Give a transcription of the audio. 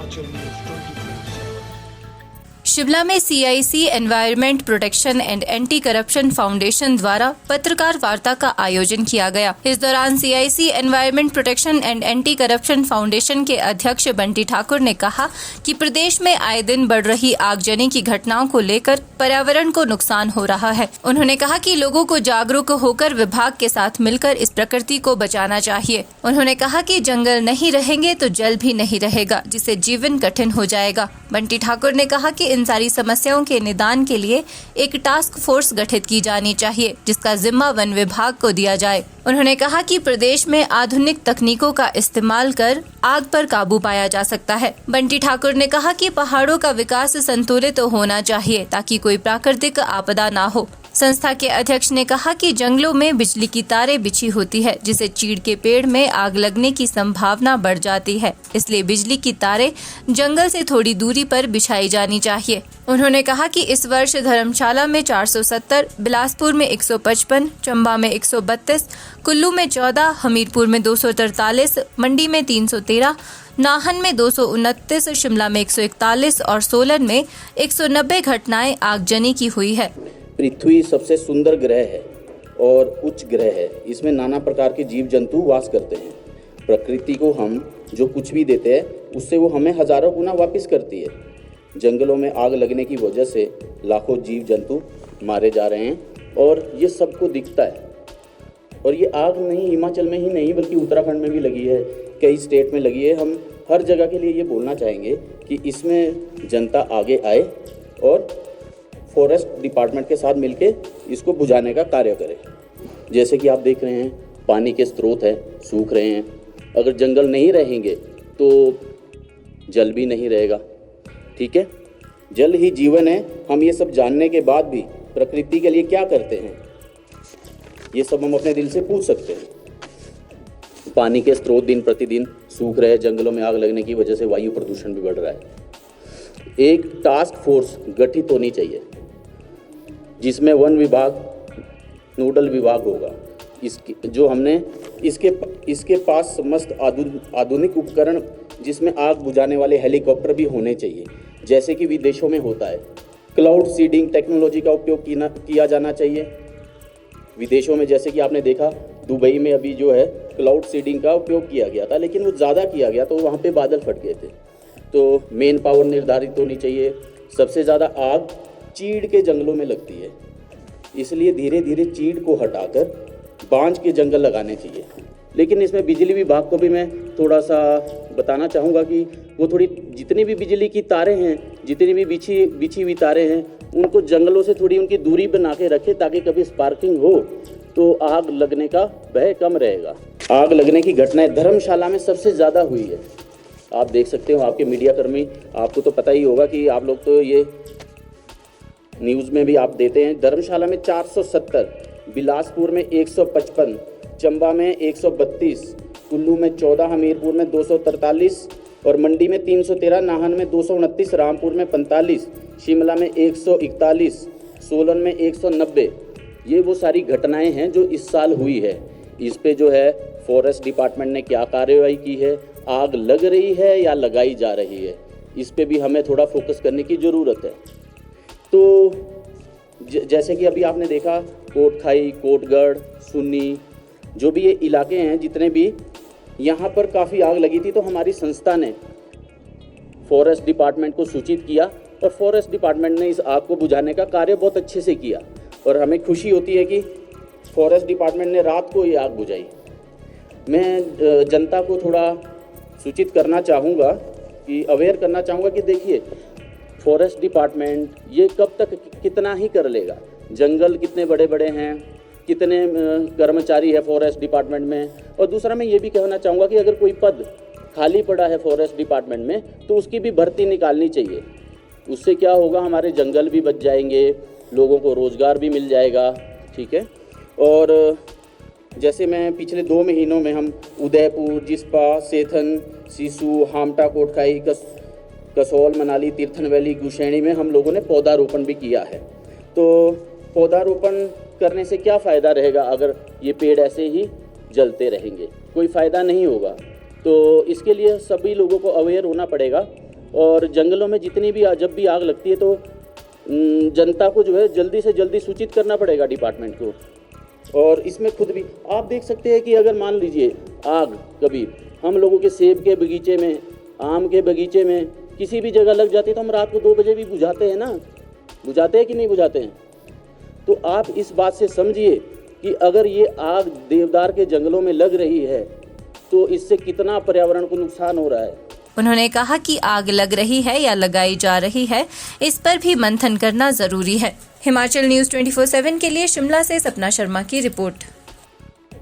Himachal news 24/7। Shimla में CIC environment protection and anti corruption foundation द्वारा पत्रकार वार्ता का आयोजन किया गया। इस दौरान CIC environment protection and anti corruption foundation के अध्यक्ष बंटी ठाकुर ने कहा कि प्रदेश में आए दिन बढ़ रही आगजनी की घटनाओं को लेकर पर्यावरण को नुकसान हो रहा है। उन्होंने कहा कि लोगों को जागरूक होकर विभाग के साथ मिलकर इस प्रकृति को बचाना चाहिए। उन्होंने कहा कि जंगल नहीं रहेंगे तो जल भी नहीं रहेगा, जिससे जीवन कठिन हो जाएगा। बंटी ठाकुर ने कहा कि इन सारी समस्याओं के निदान के लिए एक टास्क फोर्स गठित की जानी चाहिए, जिसका जिम्मा वन विभाग को दिया जाए। उन्होंने कहा कि प्रदेश में आधुनिक तकनीकों का इस्तेमाल कर आग पर काबू पाया जा सकता है। बंटी ठाकुर ने कहा कि पहाड़ों का विकास संतुलित होना चाहिए ताकि कोई प्राकृतिक आपदा ना हो। संस्था के अध्यक्ष ने कहा कि जंगलों में बिजली की तारें बिछी होती है, जिससे चीड़ के पेड़ में आग लगने की संभावना बढ़ जाती है। इसलिए बिजली की तारें जंगल से थोड़ी दूरी पर बिछाई जानी चाहिए। उन्होंने कहा कि इस वर्ष धर्मशाला में 470, बिलासपुर में 155, चंबा में 132, कुल्लू में 14, हमीरपुर में 243, मंडी में 313, नाहन में 229, शिमला में 141 और सोलन में 190 घटनाएं आगजनी की हुई है। पृथ्वी सबसे सुंदर ग्रह है और उच्च ग्रह है। इसमें नाना प्रकार के जीव जंतु वास करते हैं। प्रकृति को हम जो कुछ भी देते हैं उससे वो हमें हजारों गुना वापस करती है। जंगलों में आग लगने की वजह से लाखों जीव जंतु मारे जा रहे हैं और ये सबको दिखता है। और ये आग नहीं हिमाचल में ही नहीं बल्कि उत्तराखंड में भी लगी है, कई स्टेट में लगी है। हम हर जगह के लिए ये बोलना चाहेंगे कि इसमें जनता आगे आए और फॉरेस्ट डिपार्टमेंट के साथ मिलके इसको बुझाने का कार्य करें। जैसे कि आप देख रहे हैं पानी के स्रोत हैं, सूख रहे हैं। अगर जंगल नहीं रहेंगे तो जल भी नहीं रहेगा। ठीक है, जल ही जीवन है। हम ये सब जानने के बाद भी प्रकृति के लिए क्या करते हैं, ये सब हम अपने दिल से पूछ सकते हैं। पानी के स्रोत दिन प्रतिदिन सूख रहे हैं, जंगलों में आग लगने की वजह से वायु प्रदूषण भी बढ़ रहा है। एक टास्क फोर्स गठित होनी चाहिए जिसमें वन विभाग नोडल विभाग होगा। इसके पास समस्त आधुनिक उपकरण जिसमें आग बुझाने वाले हेलीकॉप्टर भी होने चाहिए, जैसे कि विदेशों में होता है। क्लाउड सीडिंग टेक्नोलॉजी का उपयोग किया जाना चाहिए। विदेशों में जैसे कि आपने देखा दुबई में अभी जो है क्लाउड सीडिंग का उपयोग किया गया था, लेकिन वो ज़्यादा किया गया तो वहाँ पे बादल फट गए थे। तो मेन पावर निर्धारित होनी चाहिए। सबसे ज़्यादा आग चीड़ के जंगलों में लगती है, इसलिए धीरे धीरे चीड़ को हटाकर बांज के जंगल लगाने चाहिए। लेकिन इसमें बिजली विभाग को भी मैं थोड़ा सा बताना चाहूँगा कि वो थोड़ी जितनी भी बिजली की तारें हैं, जितनी भी बिछी हुई तारें हैं, उनको जंगलों से थोड़ी उनकी दूरी बना के रखे ताकि कभी स्पार्किंग हो तो आग लगने का भय कम रहेगा। आग लगने की घटनाएं धर्मशाला में सबसे ज़्यादा हुई है। आप देख सकते हो, आपके मीडिया कर्मी, आपको तो पता ही होगा कि आप लोग तो ये न्यूज़ में भी आप देते हैं। धर्मशाला में 470, बिलासपुर में 155, चंबा में 132, कुल्लू में 14, हमीरपुर में 243 और मंडी में 313, नाहन में 229, रामपुर में 45, शिमला में 141, सोलन में 190। ये वो सारी घटनाएं हैं जो इस साल हुई है। इस पे जो है फॉरेस्ट डिपार्टमेंट ने क्या कार्रवाई की है, आग लग रही है या लगाई जा रही है, इस पे भी हमें थोड़ा फोकस करने की ज़रूरत है। तो जैसे कि अभी आपने देखा कोटखाई, कोटगढ़, सुन्नी, जो भी ये इलाके हैं जितने भी, यहाँ पर काफ़ी आग लगी थी। तो हमारी संस्था ने फॉरेस्ट डिपार्टमेंट को सूचित किया और फॉरेस्ट डिपार्टमेंट ने इस आग को बुझाने का कार्य बहुत अच्छे से किया और हमें खुशी होती है कि फॉरेस्ट डिपार्टमेंट ने रात को ये आग बुझाई। मैं जनता को थोड़ा सूचित करना चाहूँगा कि अवेयर करना चाहूँगा कि देखिए फॉरेस्ट डिपार्टमेंट ये कब तक कितना ही कर लेगा। जंगल कितने बड़े बड़े हैं, कितने कर्मचारी है फॉरेस्ट डिपार्टमेंट में। और दूसरा मैं ये भी कहना चाहूँगा कि अगर कोई पद खाली पड़ा है फॉरेस्ट डिपार्टमेंट में तो उसकी भी भर्ती निकालनी चाहिए। उससे क्या होगा, हमारे जंगल भी बच जाएंगे, लोगों को रोज़गार भी मिल जाएगा। ठीक है। और जैसे मैं पिछले 2 महीनों में हम उदयपुर, जिस्पा, सेथन, सिसु, हामटा, कोटखाई, कसौल, मनाली, तीर्थन वैली, गुशैनी में हम लोगों ने पौधारोपण भी किया है। तो पौधारोपण करने से क्या फ़ायदा रहेगा अगर ये पेड़ ऐसे ही जलते रहेंगे? कोई फ़ायदा नहीं होगा। तो इसके लिए सभी लोगों को अवेयर होना पड़ेगा और जंगलों में जितनी भी जब भी आग लगती है तो जनता को जो है जल्दी से जल्दी सूचित करना पड़ेगा डिपार्टमेंट को। और इसमें खुद भी आप देख सकते हैं कि अगर मान लीजिए आग कभी हम लोगों के सेब के बगीचे में, आम के बगीचे में किसी भी जगह लग जाती है तो हम रात को 2 बजे भी बुझाते हैं ना, बुझाते हैं कि नहीं बुझाते हैं। तो आप इस बात से समझिए कि अगर ये आग देवदार के जंगलों में लग रही है तो इससे कितना पर्यावरण को नुकसान हो रहा है। उन्होंने कहा कि आग लग रही है या लगाई जा रही है, इस पर भी मंथन करना जरूरी है। हिमाचल न्यूज़ 24/7 के लिए शिमला से सपना शर्मा की रिपोर्ट।